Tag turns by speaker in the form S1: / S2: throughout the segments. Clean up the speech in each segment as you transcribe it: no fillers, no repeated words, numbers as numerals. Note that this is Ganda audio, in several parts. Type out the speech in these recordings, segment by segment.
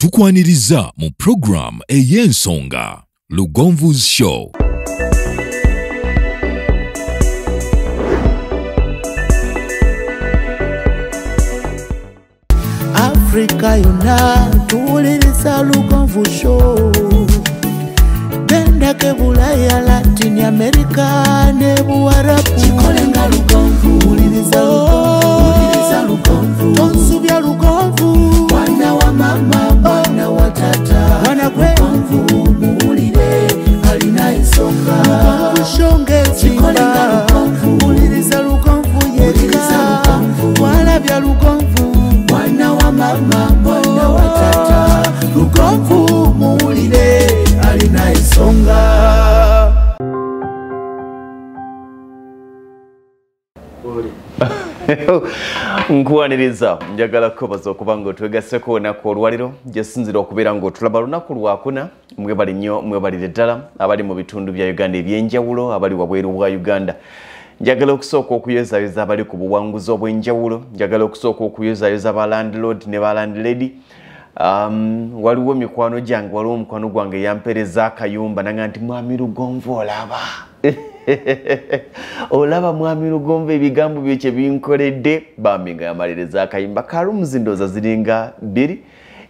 S1: tukwaniriza mu program ey'ensonga Lugonvu's Show.
S2: Africa yona tuwuliriza Lugonvu Show. Benda ke Bulaya, Latin America ne Buarabu. Chikolenga Lugonvu, uliriza Lugonvu. Tonsubya Lugonvu. Mwana wa mama, mwana wa tata. Mwana kwe Lugonvu, muulire alina ensonga. Lugonvu shonge chikolenga Lugonvu. Uliriza Lugonvu yeka. Walabya Lugonvu. Mwana wa mama, mwana wa tata. Lugonvu, muulire alina ensonga.
S3: Nkwaniriza njagala kubaza okubanga twegaseko onako olwaliro gyesinzira okubeera ng'otulaba lunaku lwakuna mwebali nnyo mwebalire ddala abali mu bitundu bya Uganda eby'enjawulo abali wabweru wa Uganda. Njagala okusooka okuyozayoza abali ku buwanguzi obw'enjawulo, njagala okusooka okuyozayoza ba landlord ne ba landlady. Waliwo mikwano gyange, waliwo omukwano gwange yampereza akayumba nanga nti mwami Lugonvu olaba. Olaba mwami Lugonvu ebigambo byo kye binkoledde bambi nga yamaliriza akayimba ka rooms ndoza ziringa 2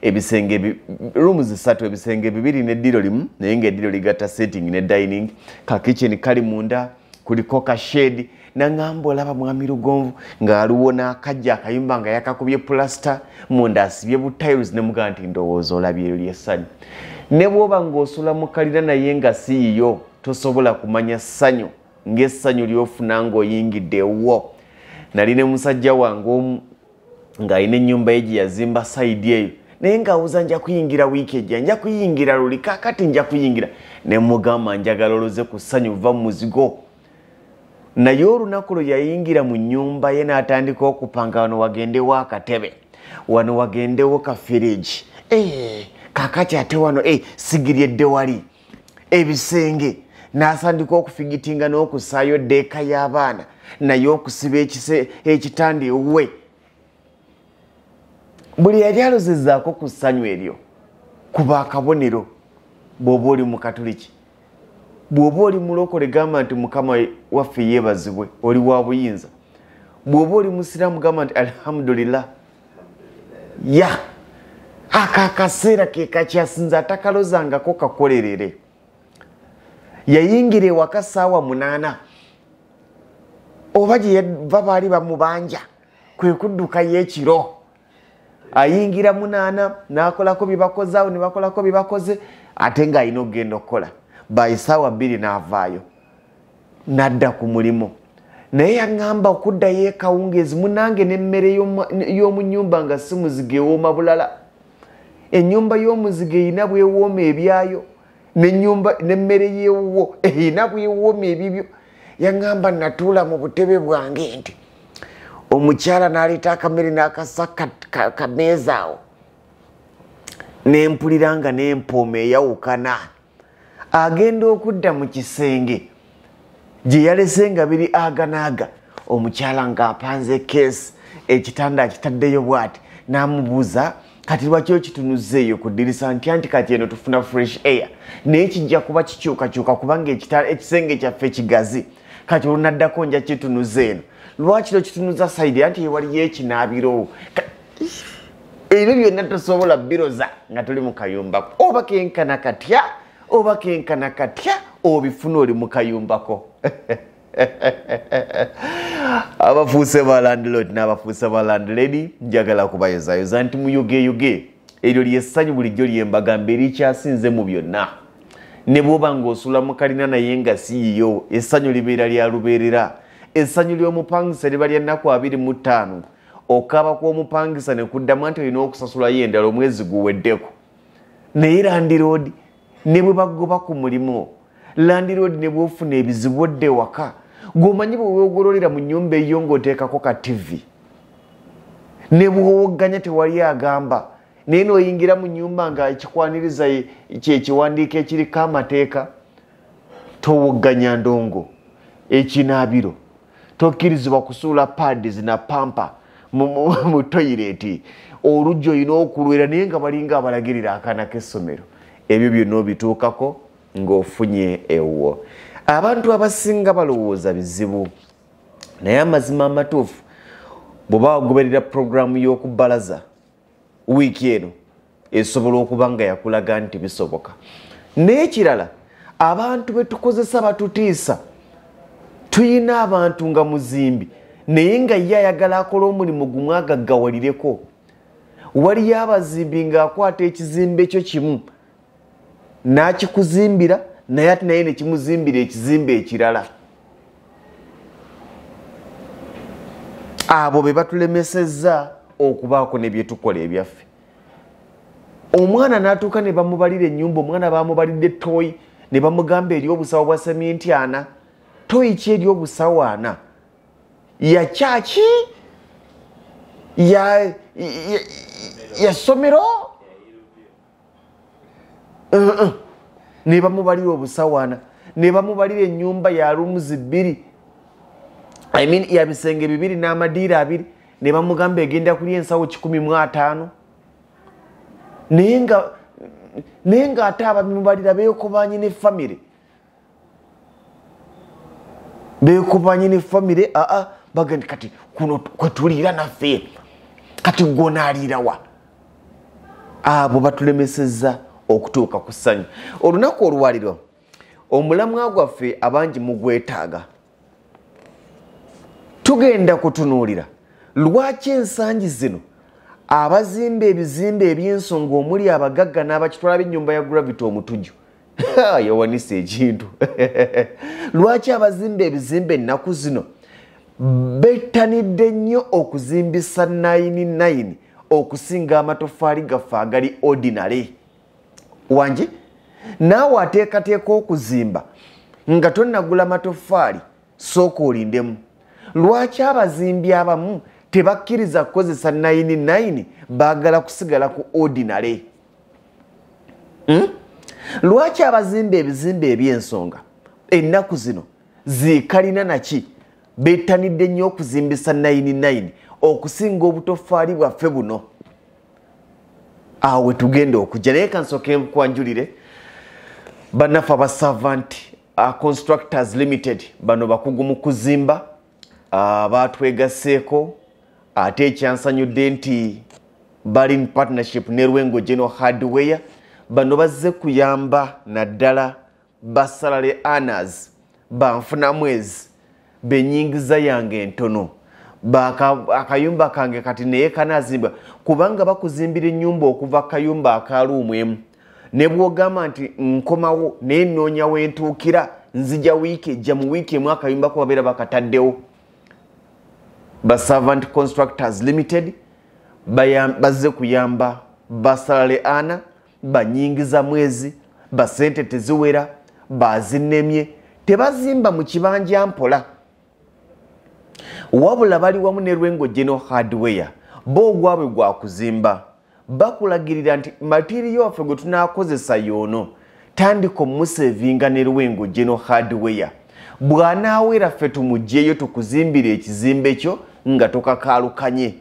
S3: ebisenge rooms 3 ebisenge 2 n'eddiro limu naye ng'eddiro ligatta setting ne dining ka kitchen kali munda kuliko ka shade nangamba olaba mwami Lugonvu ng'aliwo n'akajja akayimba nga yakakubye plaster munda asibye bu tiles ne muga nti ndowooza olabye eryo ly'essanyu ne bw'oba ng'osula mu kalira naye nga siiyo tosobola kumanya ssanyu ng'essanyu ly'ofuna ng'oyingidde wo. Nali ne musajja wange ng'alina ennyumba ye gye yazimba side eyo naye ng'awuza nja kuyingira wiiki ejja nja kuyingira luli kaakati nja kuyingira ne mugamba njagala oloze ku ssanyu va mu muzigo. Naye olunaku lwe yayingira mu nnyumba ye n'atandika okupanga wano wagendewo akatebe wano wagendewo ka fridge kaakati ate wano sigiryedde wali ebisenge n'asandika okufigitinga n'okusaayo ddeeka y'abaana naye okusiba ekitanda ewuwe. Buli yali alozezzaako ku ssanyu eryo kuba akabonero bw'oba oli mu katuliki. Bw'oba oli mulokole gamba nti mukama waffe yeebazibwe oli wa buyinza. Bw'oba oli musiraamu gamba nti alhamdulillah. Akaakaseera ke kakyasinza atakalozangako kakolerere. Yayingira ewaka ssaawa 8 oba gye yava baali bamubanja kwe kudduka y'ekiro. Ayingira 8 n'akolako bye bakoze awo ne bakolako bye bakoze ate ng'alina okugenda okukola. By ssaawa 2 n'avaayo n'adda ku mulimu. Naye yaŋŋamba okuddayo ekawungeezi munange n'emmere y'omu nnyumba nga si muzige ewooma bulala. Ennyumba y'omuzige erina bwewooma ebyayo n'emmere y'ewuwo erina bwewooma ebibyo. Yaŋŋamba natuula mu butebe bwange nti omukyala n'aleeta akamere n'akasa kameeza awo n'empulira nga n'empooma eyawukana. Agenda okudda mu kisenge gye yalese nga biri aganaaga omukyala ng'apanze keesi ekitanda akitaddeyo bw'ati n'amubuuza kati lwaki okitunuzeeyo ku ddirisa nti kati eno tufuna fresh air naye kijja kuba kikyukakyuka kubanga ekisenge kyaffe kigazi kati olunaddako nja kitunuza eno lwaki okitunuza sayidi anti ewaliyo ekinaabiro. Ebyo byonna tosobola biroza nga tuli mu kayumbako oba kenkana katya obifuna oli mu kayumbako. Abafuuse ba landlord n'abafuuse ba landlady njagala kubayozayoza nti muyogeyoge eryo ly'essanyu bulijjo lyembagamba erikyasinze mu byonna. Ne bw'oba ng'osula mu kalina naye nga siiyo essanyu libeera lya lubeerera. Essanyu ly'omupangisa liba lya nnaku 25 okaaba kw'omupangisa ne kuddamu nti olina okusasulayo endala omwezi guweddeko. Naye landlord ne bwe bagoba ku mulimu landlord ne bw'ofuna ebizibu odde waka gw'omanyi bwe weegololera mu nnyumba eyo ng'oteekako ka TV ne bw'owogganya tewali agamba naye n'oyingira mu nnyumba nga ekikwaniriza kyekiwandiiko ekiriko amateeka towogganya ndongo ekinaabiro tokkirizibwa kusuula pads na pampa mu toilet olujjo olina okulwera naye nga balinga abalagirira akaana k'essomero. Ebyo byonna obituukako ng'ofunye ewuwo. Abantu abasinga balowooza bizibu naye amazima amatuufu bw'oba wagoberera puroguramu y'okubbalaza wiiki eno esobola okuba nga yakulaga nti bisoboka. N'ekirala abantu be tukozesa batutiisa. Tuyina abantu nga muzimbi naye nga ye ayagala akola omulimu gumu agaggawalireko. Waliyo abazimbi ng'akwata ekizimbe ekyo kimu n'akikuzimbira naye ate naye ne kimuzimbira ekizimbe ekirala. Abo be batulemesezza okubaako ne bye tukola ebyaffe. Omwana n'atuuka ne bamubalira ennyumba, omwana bamubalidde toyi ne bamugamba eri obusawo bwa seminti 4. Toyi ki eri obusawo 4? Ya kyaki? Ya somero? Ne bamubalira obusawo 4. Ne bamubalira ennyumba ya rooms 2. Ya bisenge 2 n'amadiira 2. Ne bamugamba egenda kuli ensawo 115. Naye nga ate abamubalira beekobanye ne famire. Beekobanye ne famire, bagandi kati kuno kwetuliira naffe. Kati gw'onaaliira wa? Abo batulemesezza okutuuka ku ssanyu. Olunaku olwaliro omulamwa gwaffe abangi mugwetaaga. Tugenda kutunuulira lwaki ensangi zino abazimba ebizimbe eby'ensonga omuli abagagga n'abakitwala b'ennyumba ya Gravity omutujju yawanisa ekintu. Lwaki abazimba ebizimbe ennaku zino bettanidde nnyo okuzimbisa 9 okusinga amatoffaali gaffe agali ordinary. Wangi naawe ateekateeka okuzimba nga tonnagula matoffaali sooka olindemu. Lwaki abazimbi abamu tebakkiriza kukozesa 9 baagala kusigala ku ordinary? Lwaki abazimba ebizimbe eby'ensonga ennaku zino ziikalina naki bettanidde nnyo okuzimbisa 9 okusinga obutoffaali bwaffe buno? Awe tugenda okujja naye kansooke nkwanjulire bannaffe aba Servant Constructors Limited bano bakugu mu kuzimba batwegasseeko ate ekyansanyudde nti bali in partnership ne Lwengo General Hardware. Bano bazze kuyamba naddala basalary earners banfuna mwezi benyingiza yange entono akayumba kange kati naye kanazimba kubanga bakuzimbira ennyumba okuva akayumba akaluumu emu ne bw'ogamba nti nkomawo naye nnoonya wentuukira nzija wiiki ejja mu wiiki emu akayumba ko babeera bakataddewo. Ba Servant Constructors Limited bazze kuyamba basalary earner banyingiza mwezi basente teziwera bazinemye tebazimba mu kibanja mpola. Wabula bali wamu ne Lwengo General Hardware bo gwabwe gwa kuzimba bakulagirira nti material waffe gwe tunaakozesa yono tandika omusevinga ne Lwengo General Hardware. Bw'anaawera ffe tumugyeyo tukuzimbira ekizimbe kyo nga tokakaalukanye.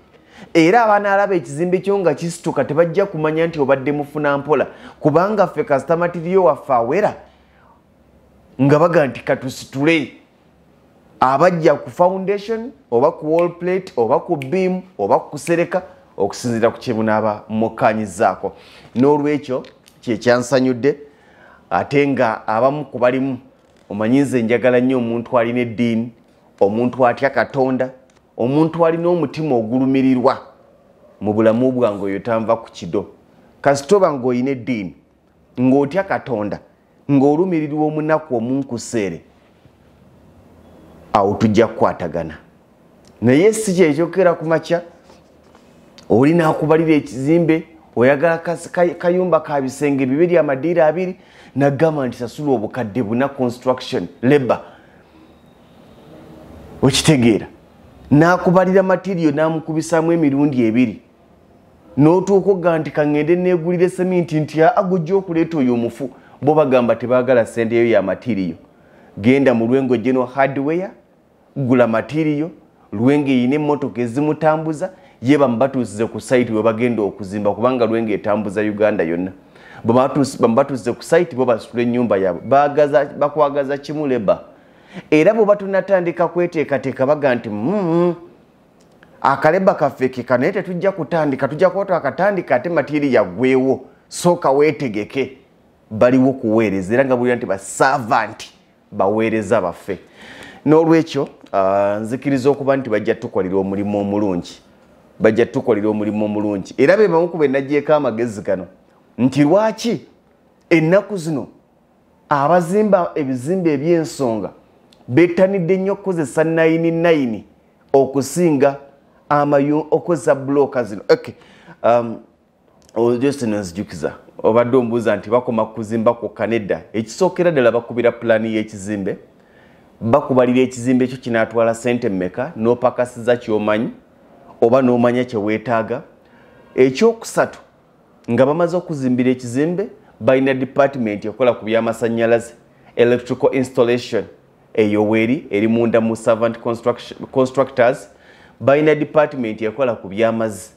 S3: Era abanaalaba ekizimbe kyo nga kisituka tebajja kumanya nti obadde mufuna mpola kubanga ffe kasita material waffe awera nga baga nti katusitule. Abajja ku foundation oba ku wall plate oba ku beam oba ku kusereka okusinziira ku kyebunaaba mukkanyizaako. N'olwekyo kyekyansanyudde ate nga abamu ku balimu omanyize njagala nnyo omuntu alina eddiini, omuntu atya Katonda, omuntu alina omutima ogulumirirwa mu bulamu bwange oyo tanva ku kido. Kasitoba ng'olina eddiini ng'otya Katonda ng'olumirirwa omunaku omunkuseere awo tujja kukwatagana. Naye si kyekyokera ku makya olina akubalira ekizimbe oyagala kayumba ka bisenge 2 amadiira 2 nagamba nti sasula obukadde buna construction labor. Okitegeera n'akubalira material n'amukubisaamu emirundi 2 n'otuuka ogamba nti kangende neegulire seminti nti agujja okuleeta oyo omufu. Bo bagamba tebaagala sente eyo ya material. Genda mu Lwengo General Hardware gula material. Lwenge yine emmotoka ezimutambuza ye bambatuusize ku site we bagenda okuzimba kubanga Lwenge etambuza Uganda yonna. Bambatuusize ku site bo basitula ennyumba yaabwe bakwagaza kimuleba. Era bo batunatandika kweteekateeka baga nti akaleba kaffe kano tetujja kutandika tujja kuba akatandika ate matiri yaggweewo sooka weetegeke. Baliwo kuweereza era nga buli nti basavanti baweereza baffe. N'olwekyo nzikiriza okuba nti bajja tukolera omulimu omulungi. Bajja tukolera omulimu omulungi. Era be bamu ku be najjeeko amagezi gano nti lwaki ennaku zino abazimba ebizimbe eby'ensonga bettanidde nnyo okukozesa 9 okusinga okozesa bulooka zino. Justin nzijukiza obadde ombuuza nti bakoma kuzimba kwokka nedda. Ekisookera ddala bakubira pulaani y'ekizimbe, bakubalira ekizimbe ekyo kinaatwala ssente mmeka n'opakasiza ky'omanyi oba n'omanya kye weetaaga. Ekyokusatu nga bamaze okuzimbira ekizimbe balina department ekola ku by'amasannyalaze, electrical installation eyo weeri eri munda mu servant constructors. Balina department ekola ku by'amazzi,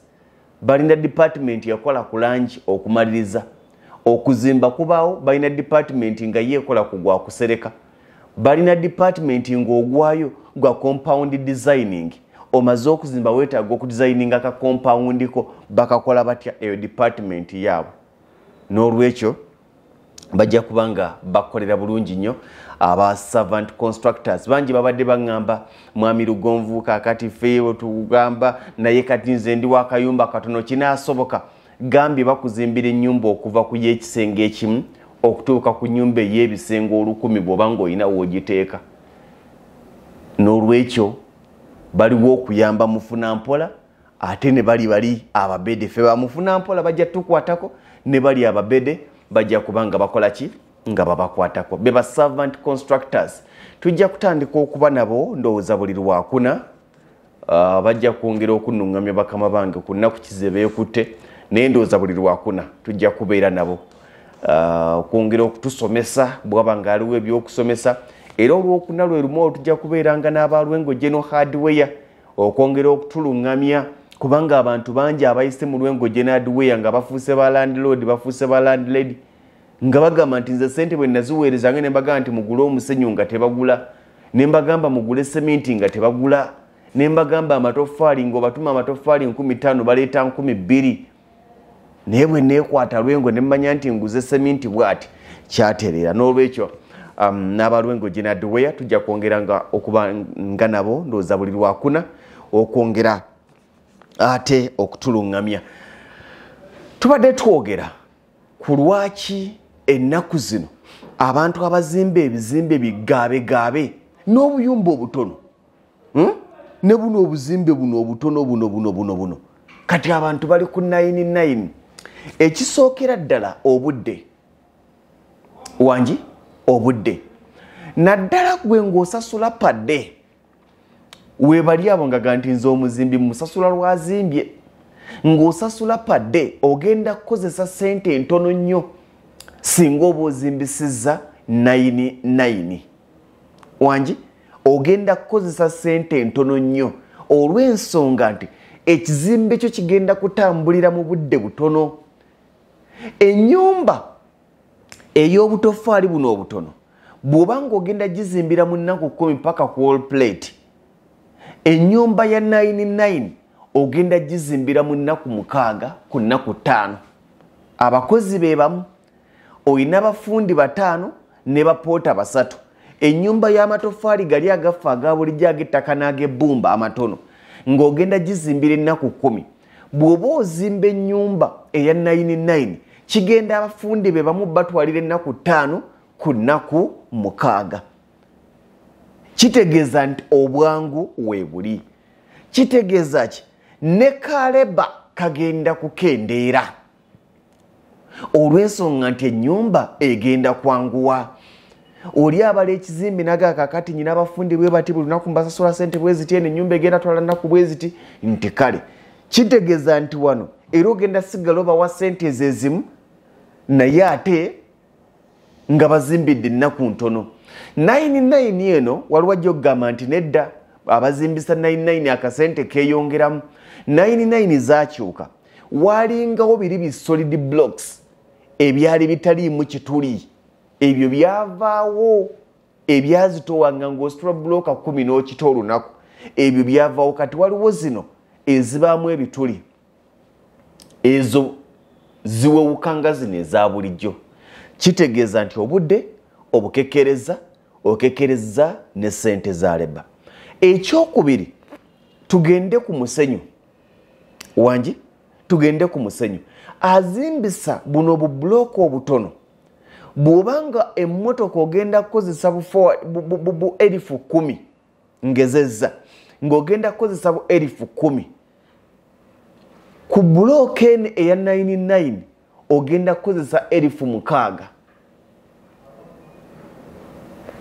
S3: balina department ekola ku langi okumaliriza. Okuzimba kubaawo balina department nga yeekola ku gwa kusereka. Balina department ng'ogwayo gwa compound designing. Omaze okuzimba weetaaga okudesigninga ka compound ko bakakola batya eyo department yaabwe. N'olwekyo bajja kubanga bakolera bulungi nnyo aba servant constructors. Bangi babadde baŋŋamba mwami Lugonvu kakati feewo tugamba naye kati nze ndi wakayumba katono kinaasoboka. Gambye bakuzimbira ennyumba okuva ku y'ekisenge ekimu okutuuka ku nnyumba ey'ebisenge 1000 bw'oba ng'olina w'ogiteeka. N'olwekyo baliwo okuyamba mufunampola ate ne bali ababede ffe bamufunampola bajja tukwatako ne bali ababede bajja kubanga bakola ki nga babakwatako. Beba servant constructors tujja kutandika okuba nabo ndowooza buli Lwakuna. Bajja kwongera okunnuŋŋamya bakama bange ku nnaku kizibe ekutte naye ndowooza buli Lwakuna tujja kubeera nabo okwongera okutusomesa bw'aba nga aliwo ebyokusomesa. Era Olwokuna lwe lumu tujja kubeeranga n'abalwengo General Hardware okwongera okutuluŋŋamya kubanga abantu bangi abayise mu Lwengo General Hardware nga bafuuse ba landlord bafuuse ba landlady nga bagamba nti nze ssente bwe naziweerezanga ne mbagamba nti mugule omusenyu nga tebagula, ne mbagamba mugule seminti nga tebagula, ne mbagamba amatoffaali ng'obatuma amatoffaali 15,000 baleeta 20,000. Naye bwe neekwata Lwengo ne mmanya nti nguze seminti bw'ati kyatereera. N'olwekyo n'abalwengo General Hardware tujja kwongeranga okuba nga nabo ndowooza buli Lwakuna okwongera ate okutuluŋŋamya. Tubadde twogera ku lwaki ennaku zino abantu abazimba ebizimbe bigaabe n'obuyumba obutono ne buno obuzimbe buno obutono buno kati abantu bali ku 9. Ekisookera ddala obudde wangi obudde naddala gwe ng'osasula padde weebali abo nga ganti nze omuzimbi musasula lwazimbye ng'osasula padde ogenda kukozesa ssente ntono nnyo singa oba ozimbisizza 9 wangi ogenda kukozesa ssente ntono nnyo olw'ensonga nti ekizimbe kyo kigenda kutambulira mu budde butono. Ennyumba ey'obutoffaali buno obutono bw'oba ng'ogenda gizimbira mu nnaku 10 paka ku wall plate, ennyumba ya 9 ogenda gizimbira mu nnaku 6 ku nnaku 5. Abakozi be bamu, olina abafundi 5 ne bapoota 3. Ennyumba y'amatoffaali gali agafa aga bulijjo ag'ettaka n'ag'ebbumba amatono ng'ogenda gizimbira ennaku 10. Bw'oba ozimba ennyumba eya 9 kigenda abafundi be bamu batwalira ennaku 5 ku nnaku 6. Kitegeeza nti obwangu weebuli. Kitegeeza ki ne kaleba kagenda kukendeera olw'ensonga nti ennyumba egenda kwanguwa. Oli abala ekizimbe naga kakati nyina abafundi bwe bati buli lunaku mbasasula ssente bwe ziti ennyumba egenda twala nnaku bwe ziti nti kale kitegeeza nti wano era ogenda sigala obawa ssente ezezimu naye ate nga bazimbidde ennaku ntono. 9 eno waliwo ajja okugamba nti nedda abazimbisa 99 akasente keyongeramu 99 zakyuka walingawo biri solid blocks ebyali bitaliimu kituli ebyo byavaawo ebyazitowanga ng'ositula buloka 10 n'okita olunaku ebyo byavaawo kati waliwo zino ezibaamu ebituli ezo ziwewukanga zino eza bulijjo kitegeeza nti obudde obukekkereza okekkereza ne ssente za leba. Ekyokubiri tugende ku musenyu wangi tugende ku musenyu azimbisa buno bubulooka obutono bw'obanga emmotoka ogenda kukozesa bu 10,000 ngezezza ng'ogenda kukozesa bu 10,000 ku bulooka eno eya 99 ogenda kukozesa 6,000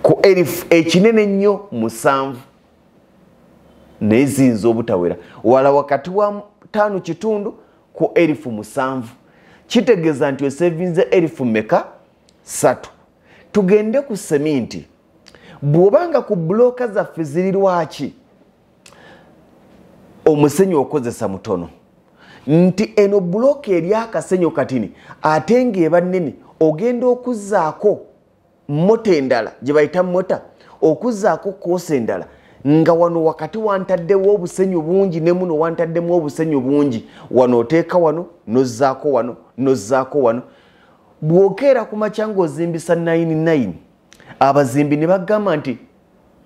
S3: ku 1000 ekinene nnyo 7 neziyinza obutawera wala wakati wa 5 kitundu ku 7,000 kitegeeza nti osevinze 3,000. Tugende ku seminti bw'obanga ku bulooka zaffe ziri lwaki omusenyu okozesa mutono nti eno bulooka eri akasenyu katini ate ng'eba nnene ogenda okuzzaako mota endala gye bayita mota okuzzaako koosa endala nga wano wakati wantaddewo obusenyu bungi ne muno wantaddemu obusenyu bungi wano oteeka wano nozzaako wano nozzaako wano bw'okeera ku makya ng'ozimbisa 99 abazimbi ne bagamba nti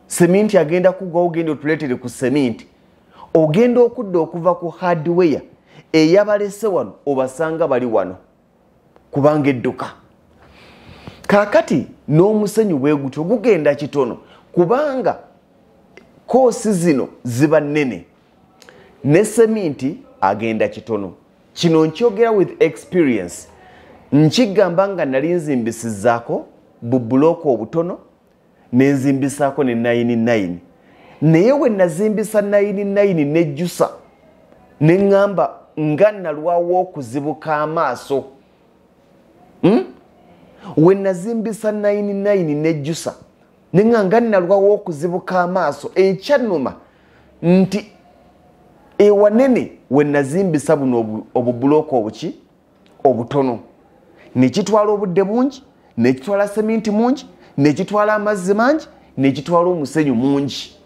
S3: seminti agenda kuggwawo ogenda otuleetere ku seminti ogenda okudda okuva ku hardware eyabalese wano obasanga bali wano kubanga edduka kaakati n'omusenyu bwe gutyo gugenda kitono kubanga koosi zino ziba nnene ne seminti agenda kitono. Kino nkyogera with experience nkigamba nga nali nzimbisizzaako bubulooka obutono nenzimbisaako ne 99 naye we nazimbisa 99 nejjusa neŋŋamba nga nalwawo okuzibuka amaaso we nazimbisa 99 nejjusa nga nalwawo okuzibuka amaaso ekyannuma nti ewanene we nazimbisa buno obubulooka obuki obutono nekitwala obudde bungi nekitwala seminti mungi nekitwala amazzi mangi nekitwala omusenyu mungi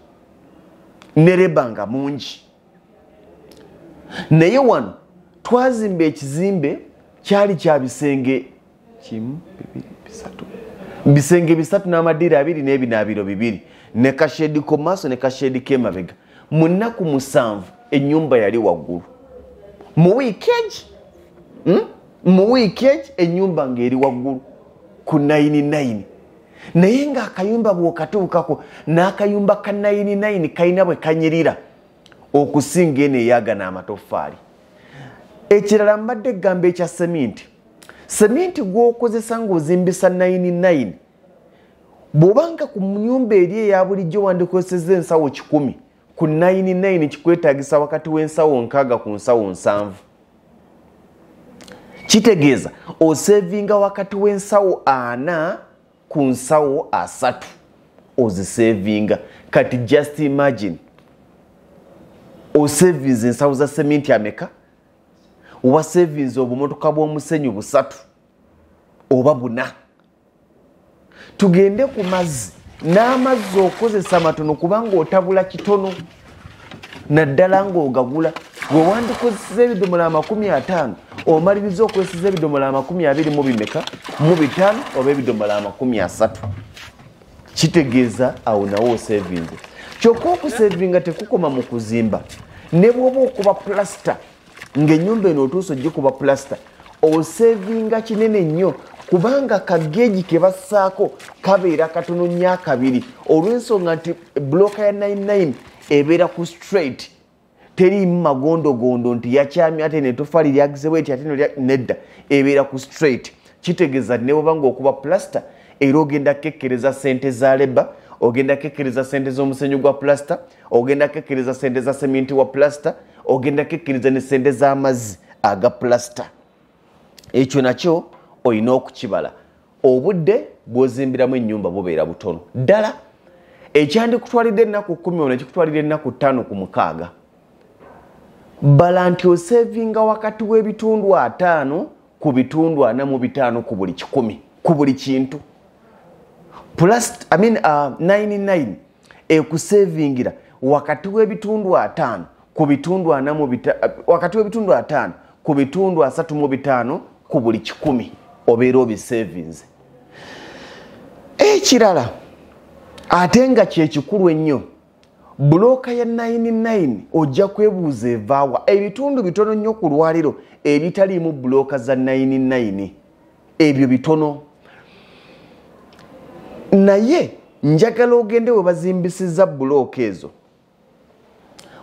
S3: nerebanga mungi naye wano twazimba ekizimbe kyali kya bisenge 1 2 3 bisenge 3 n'amadiira 2 n'ebinaabiro 2 ne kashedi ko maaso ne kashedi k'emabega mu nnaku 7 ennyumba yali waggulu mu wiikeegi ennyumba ng'eri waggulu ku 99 naye ng'akayumba bw'okatuukako n'akayumba ka 99 kalina bwe kanyirira okusinga eno eyagana amatoffaali. Ekirala mbadde gamba ekya seminti gw'okozesa ng'ozimbisa 99 bw'obanga ku nyumba eri eya bulijjo wandikozesezza ensawo 10 ku 99 kikwetaagisa wakati w'ensawo 6 ku nsawo 7 kitegeeza osevinga wakati w'ensawo 4 ku nsawo 3 ozisevinga. Kati just imagine osevinze ensawo za seminti ameka wasevinze obumotoka bw'omusenyu 3 oba 4. Tugende ku mazzi n'amazzi okozesa matono kubanga otabula kitono naddala ng'ogagula gwe wandikozesa ebidomola 50 omaliriza okozesa ebidomola 20 mu bimeka mu 5 oba ebidomola 30 kitegeeza awo nawo osevinze. Kyokka okusevinga tekukoma mu kuzimba ne bw'oba okuba plasita ng'ennyumba eno otuusa ogikuba plasita osevinga kinene nnyo kubanga kageegi ke bassaako kabeera katono nnyo akabiri olw'ensonga nti bulooka ya 99 ebeera ku straight teriimu magondogondo nti yakyamya ate netoffaali lyagizewo eti ate nedda ebeera ku straight. Kitegeeza ne bw'obanga okuba plasita era ogenda kekkereza ssente za leba ogenda kekkereza ssente z'omusenyu gwa plasita ogenda kekkereza ssente za seminti wa plasita ogenda kekkereza ne ssente z'amazzi aga plasita. Ekyo nakyo olina okukibala. Obudde bw'ozimbiramu ennyumba bubeera butono ddala ekyandi kutwalidde ennaku 10 ono ekikutwalidde ennaku 5 ku mukaaga bala nti osevinga wakati w'ebitundu 5 ku bitundu 45 ku buli 10 ku buli kintu plus 99 ekusevingira wakati w'ebitundu 5 ku bitundu 45 wakati w'ebitundu 5 ku bitundu 35 ku buli 10 obeera obisavings. Ekirala ate nga kyekikulu ennyo bulooka ya 99 ojja kwebuuza evaawa ebitundu bitono nnyo ku lwaliro ebitaliimu bulooka za 99 ebyo bitono naye njagala ogende we bazimbisiza bulooka ezo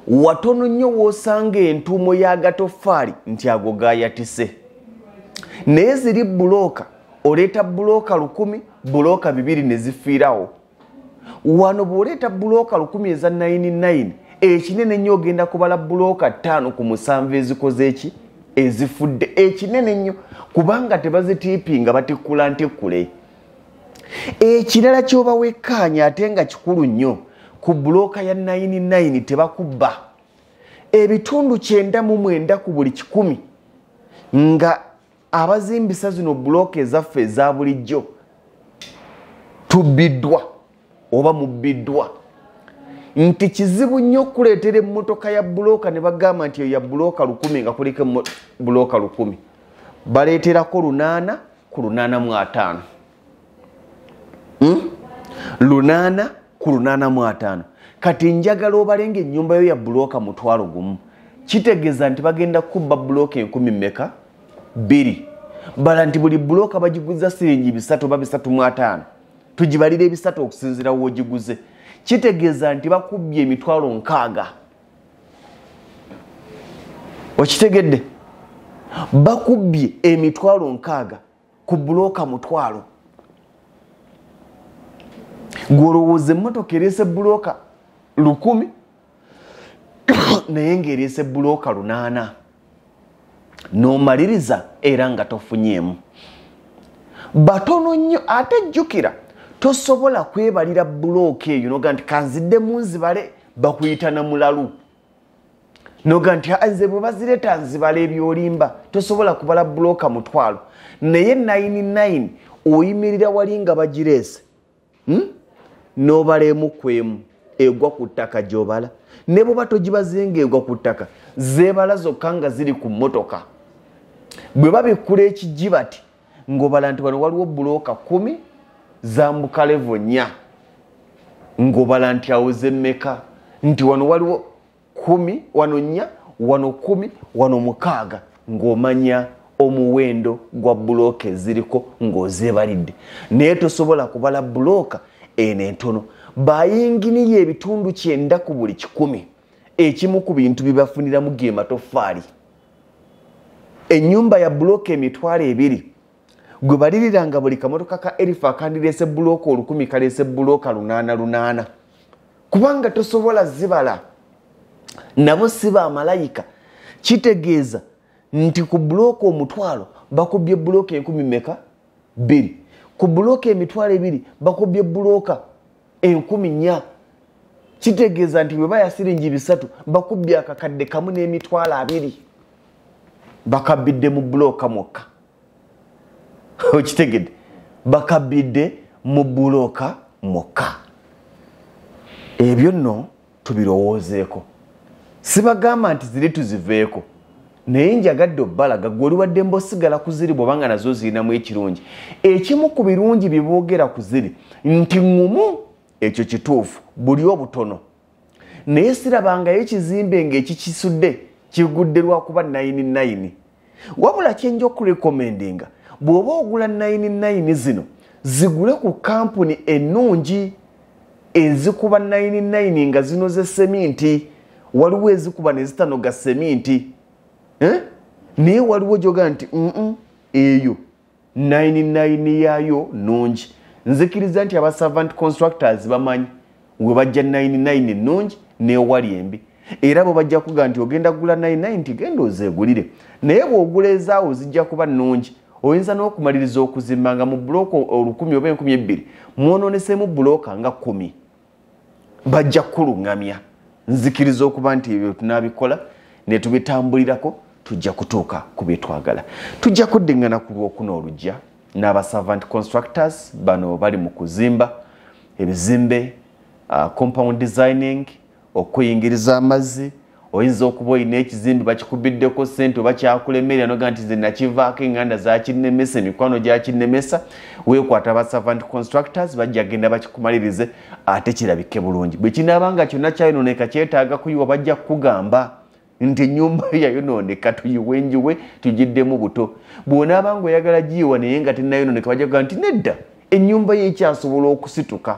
S3: watono nnyo w'osanga entuumo y'agatoffaali nti ago gayatise naye ziri bulooka oleeta bulooka 1,000 bulooka 2 ne zifiirawo wano bw'oleeta bulooka 1,000 eza 99 ekinene nnyo ogenda kubala bulooka 5 ku 7 ezikoze eki ezifudde ekinene nnyo kubanga tebazitiipinga batikkula ntikkule. Ekirala ky'oba wekkaanya ate nga kikulu nnyo ku bulooka ya 99 tebakubba ebitundu 99 ku buli 10 nga abazimbisa zino bulooka ezaffe eza bulijjo tubbiddwa oba mubbiddwa nti kizibu nnyo okuleetera emmotoka ya bulooka ne bagamba nti ya bulooka 1,000 nga kuliko bulooka 1,000 baleeterako 800 ku 805 800 ku 805 kati njagala obalenga ennyumba yo ya bulooka 1,000 kitegeeza nti bagenda kubba bulooka 10,000 mmeka 2 bala nti buli bulooka bagiguza siringi 3 oba 3,500 tugibalira 3 okusinziira w'ogiguze kitegeeza nti bakubbye emitwalo 600 okitegedde bakubbye emitwalo 600 ku bulooka 1,000 gwolowooza emmotoka ereese bulooka 1,000 naye ng'ereese bulooka 800 n'omaliriza era nga tofunyeemu batono nnyo ate jjukira tosobola kwebalira bulooka eyo noga nti kanzidde munzibale bakuyita na mulalu noga nti nze bwe bazireeta nzibale ebyolimba tosobola kubala bulooka 1,000 naye 99 oyimirira wali nga bagireese n'obala emu ku emu egwa ku ttaka gy'obala ne bw'oba togibazenga egwa ku ttaka zeebala zokka nga ziri ku mmotoka bwe babikkula ekijji bati ng'obala nti wano waliwo bulooka 10 zambuka levo 4 ng'obala nti awoze mmeka nti wano waliwo 10 wano 4 wano 10 wano 6 ng'omanya omuwendo gwa bulooka eziriko ng'ozeebalidde naye tosobola kubala bulooka eno entono bayinginiye ebitundu 9 ku buli 10 ekimu ku bintu bibafuniramu ge matoffaali ennyumba ya bulooka emitwalo 2 gwe baliriranga buli kamotoka ka Elifa akandireese bulooka 1,000 kaleese bulooka 800 kubanga tosobola zibala nabo si bamalayika kitegeeza nti ku bulooka 1,000 bakubbye bulooka 10,000 mmeka 2 ku bulooka emitwalo 2 bakubbye bulooka 10,000 kitegeeza nti bwe baya siringi 3 bakubbye akakadde kamu n'emitwalo 2 bakabbidde mu bulooka mwokka okitegedde bakabbidde mu bulooka mwokka ebyo nno tubirowoozeeko sibagamba nti ziri tuziveeko naye njagadde obbalaga gwe oli wadde mbosigala ku ziri bw'obanga nazo zirinamu ekirungi ekimu ku birungi bye boogera ku ziri nti ŋŋumu ekyo kituufu buli obutono naye sirabangayo ekizimbe ng'ekikisudde kigudde lwakuba 99 wabula kyenja okurekomendinga bw'oba ogula 99 zino zigule ku kampuni ennungi ezikuba 99 nga zinoze seminti waliwo ezikuba ne zitanoga seminti naye waliwo gyoga nti eyo 99 yaayo nungi nzikiriza nti aba servant constructors bamanyi we bajja 99 ennungi n'ewali embi era bwe bajja kuga nti ogenda gula 99 genda ozeegulire naye bw'ogula ezaawo zijja kuba nnungi oyinza n'okumaliriza okuzimba nga mu bulooka 1,000 oba 2,000 mwonoonesemu bulooka nga 10 bajja kulungamya nzikiriza okuba nti ebyo tunabikola ne tubitambulirako tujja kutuuka ku byetwagala. Tujja kuddingana ku Lwokuna olujja n'aba servant constructors bano bali mu kuzimba ebizimbe, compound designing, okuyingiriza amazzi. Oyinza okuba olina ekizimbe bakikubiddeko ssente oba kyakulemerera noga nti nze nakivaako enganda zakinnemesa emikwano gyakinnemesa, weekwata aba servant constructors bajja genda bakikumalirize ate kirabike bulungi. Bwe kinaaba nga kyonna kyayonooneka kyetaaga kuyiwa bajja kukugamba nti ennyumba yayonooneka tuyiwenjiwe tugiddemu buto. Bw'onaaba nga oyagala giyiwa naye nga tennayonooneka bajja kuga nti nedda ennyumba ye ekyasobola okusituka.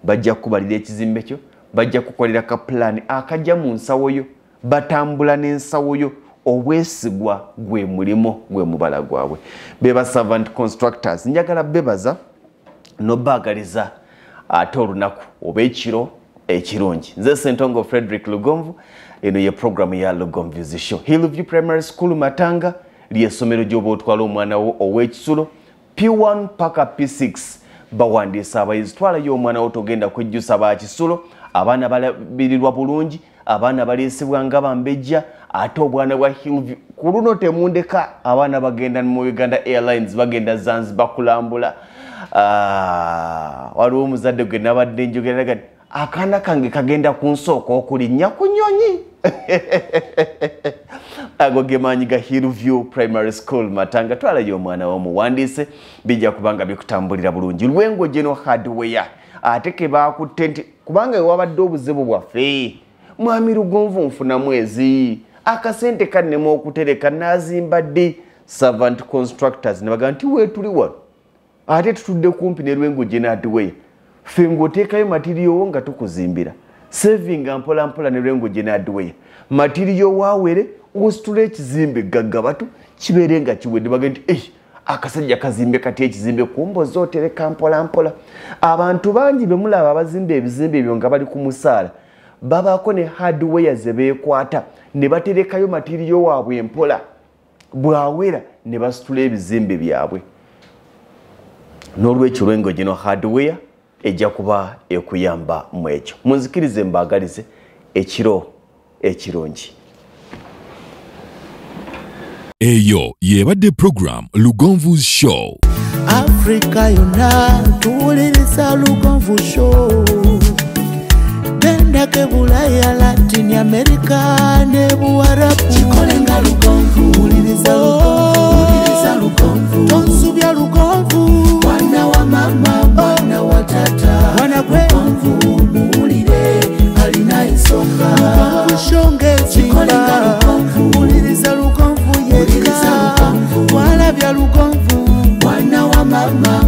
S3: Bajja kukubalira ekizimbe kyo, bajja kukolera ka plan akajja mu nsawo yo, batambula n'ensawo yo. Obwesigwa gwe mulimo gwe mubala gwabwe. Beba servant constructors njagala bebaza nobaagaliza ate olunaku oba ekiro ekirungi. Nze Ssentongo Frederick Lugonvu, eno ye programu ya Lugonvu's Show. Hillview Primary School Matanga ly'essomero gy'oba otwala omwana wo ow'ekisulo P1 paka P6 bawandiisa abayizi. Twalayo omwana wo togenda kwejjusa ba kisulo, abaana balabirirwa bulungi, abaana baleesebwa nga bambejja, ate obwana bwa Hillview ku luno temundeka abaana bagenda mu Uganda Airlines bagenda Zanzibar kulambula. Waliwo omuzadde gwe nabadde njogera akaana kange kagenda kunsooka okulinnya ku nnyonyi. Ago ge maanyi ga Hillview Primary School Matanga. Twalayo omwana wo muwandiise bijja kubanga bikutambulira bulungi. Lwengo General Hardware ate ke baakutte nti kubanga wabadde obuzibu bwaffe mwami Lugonvu nfuna mwezi akasente kannemu okutereka nazimbadde. Servant constructors ne bagamba nti weetuli wano ate tutudde kumpi ne Lwengo General Hardware, ffe ng'oteekayo matiriyo nga tukuzimbira saving mpola mpola ne Lwengo General Hardware. Matiriyo waawere ositula ekizimbe gaggabatu kibeere nga kiwedde. Bagamba nti akasajja kazimbe kati ekizimbe kumboza otereka mpola mpola. Abantu bangi be mulaba abazimba ebizimbe ebyo nga bali ku musaala babaako ne hardware ze beekwata ne baterekayo matiriyo waabwe mpola, bwawera ne basitula ebizimbe byabwe. N'olwekyo Lwengo General Hardware ejja kuba ekuyamba mu ekyo. Munzikirize mbaagalize ekiro ekirungi.
S1: Eyo yebadde program Lugonvu's Show.
S2: Africa yonna tuwuliriza Lugonvu Show. Genda ke Bulaya, Latin America ne Buarabu. Chikolenga Lugonvu, wuliriza Lugonvu. Tonsubya Lugonvu, mwana wa mama, mwana wa tata. Mwana gwe Lugonvu, muwulire alina ensonga. Lugonvu shonge chikolenga Lugonvu, wuliriza Lugonvu yeka. Mwalabya Lugonvu, mwana wa mama.